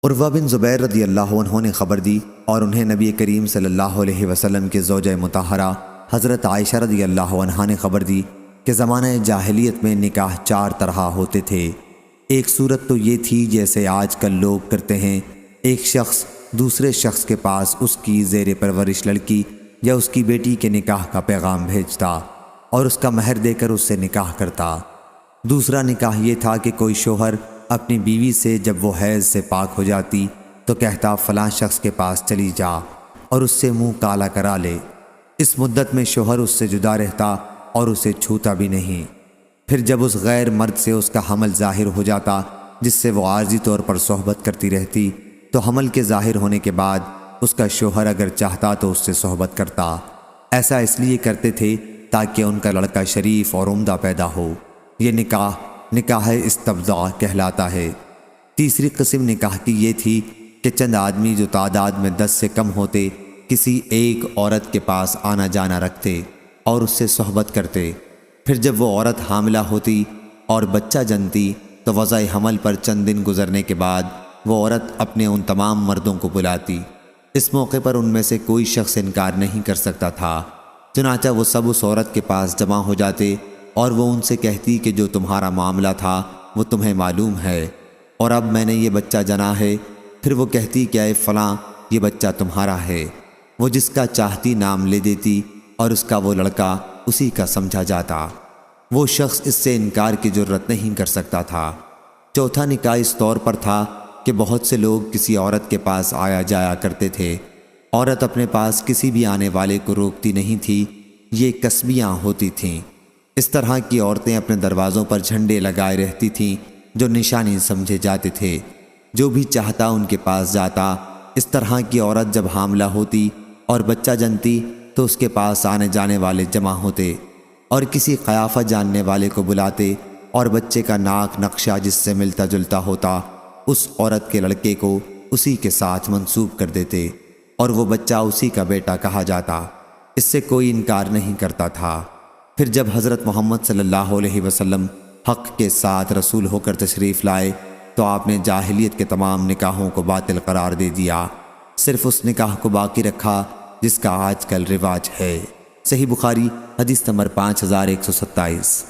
عروہ بن زبیر رضی اللہ عنہ نے خبر دی اور انہیں نبی کریم صلی اللہ علیہ وسلم کے زوجہ مطہرہ حضرت عائشہ رضی اللہ عنہا نے خبر دی کہ زمانہ جاہلیت میں نکاح 4 طرح ہوتے تھے۔ ایک صورت تو یہ تھی جیسے آج کل لوگ کرتے ہیں، ایک شخص دوسرے شخص کے پاس اس کی زیر پرورش لڑکی یا اس کی بیٹی کے نکاح کا پیغام بھیجتا اور اس کا مہر دے کر اس سے نکاح کرتا۔ دوسرا نکاح یہ تھا کہ کوئی شوہر اپنی بیوی سے جب وہ حیض سے پاک ہو جاتی تو کہتا فلاں شخص کے پاس چلی جا اور اس سے منہ کالا کرا لے۔ اس مدت میں شوہر اس سے جدا رہتا اور اسے چھوتا بھی نہیں۔ پھر جب اس غیر مرد سے اس کا حمل ظاہر ہو جاتا جس سے وہ عارضی طور پر صحبت کرتی رہتی تو حمل کے ظاہر ہونے کے بعد اس کا شوہر اگر چاہتا تو اس سے صحبت کرتا۔ ایسا اس لیے کرتے تھے تاکہ ان کا لڑکا شریف اور عمدہ پیدا ہو۔ یہ نکاح استبضاء کہلاتا ہے۔ تیسری قسم نکاح کی یہ تھی کہ چند آدمی جو تعداد میں 10 سے کم ہوتے کسی ایک عورت کے پاس آنا جانا رکھتے اور اس سے صحبت کرتے۔ پھر جب وہ عورت حاملہ ہوتی اور بچہ جنتی تو وضع حمل پر چند دن گزرنے کے بعد وہ عورت اپنے ان تمام مردوں کو بلاتی۔ اس موقع پر ان میں سے کوئی شخص انکار نہیں کر سکتا تھا، چنانچہ وہ سب اس عورت کے پاس جمع ہو جاتے اور وہ ان سے کہتی کہ جو تمہارا معاملہ تھا وہ تمہیں معلوم ہے اور اب میں نے یہ بچہ جنا ہے۔ پھر وہ کہتی کہ اے فلاں یہ بچہ تمہارا ہے۔ وہ جس کا چاہتی نام لے دیتی اور اس کا وہ لڑکا اسی کا سمجھا جاتا۔ وہ شخص اس سے انکار کی جرت نہیں کر سکتا تھا۔ چوتھا نکاح اس طور پر تھا کہ بہت سے لوگ کسی عورت کے پاس آیا جایا کرتے تھے۔ عورت اپنے پاس کسی بھی آنے والے کو روکتی نہیں تھی، یہ کسبیاں ہوتی تھیں۔ اس طرح کی عورتیں اپنے دروازوں پر جھنڈے لگائے رہتی تھیں جو نشانی سمجھے جاتے تھے، جو بھی چاہتا ان کے پاس جاتا۔ اس طرح کی عورت جب حاملہ ہوتی اور بچہ جنتی تو اس کے پاس آنے جانے والے جمع ہوتے اور کسی قیافہ جاننے والے کو بلاتے اور بچے کا ناک نقشہ جس سے ملتا جلتا ہوتا اس عورت کے لڑکے کو اسی کے ساتھ منسوب کر دیتے اور وہ بچہ اسی کا بیٹا کہا جاتا۔ اس سے کوئی انکار نہیں کرتا تھا۔ پھر جب حضرت محمد صلی اللہ علیہ وسلم حق کے ساتھ رسول ہو کر تشریف لائے تو آپ نے جاہلیت کے تمام نکاحوں کو باطل قرار دے دیا، صرف اس نکاح کو باقی رکھا جس کا آج کل رواج ہے۔ صحیح بخاری حدیث نمبر 5127۔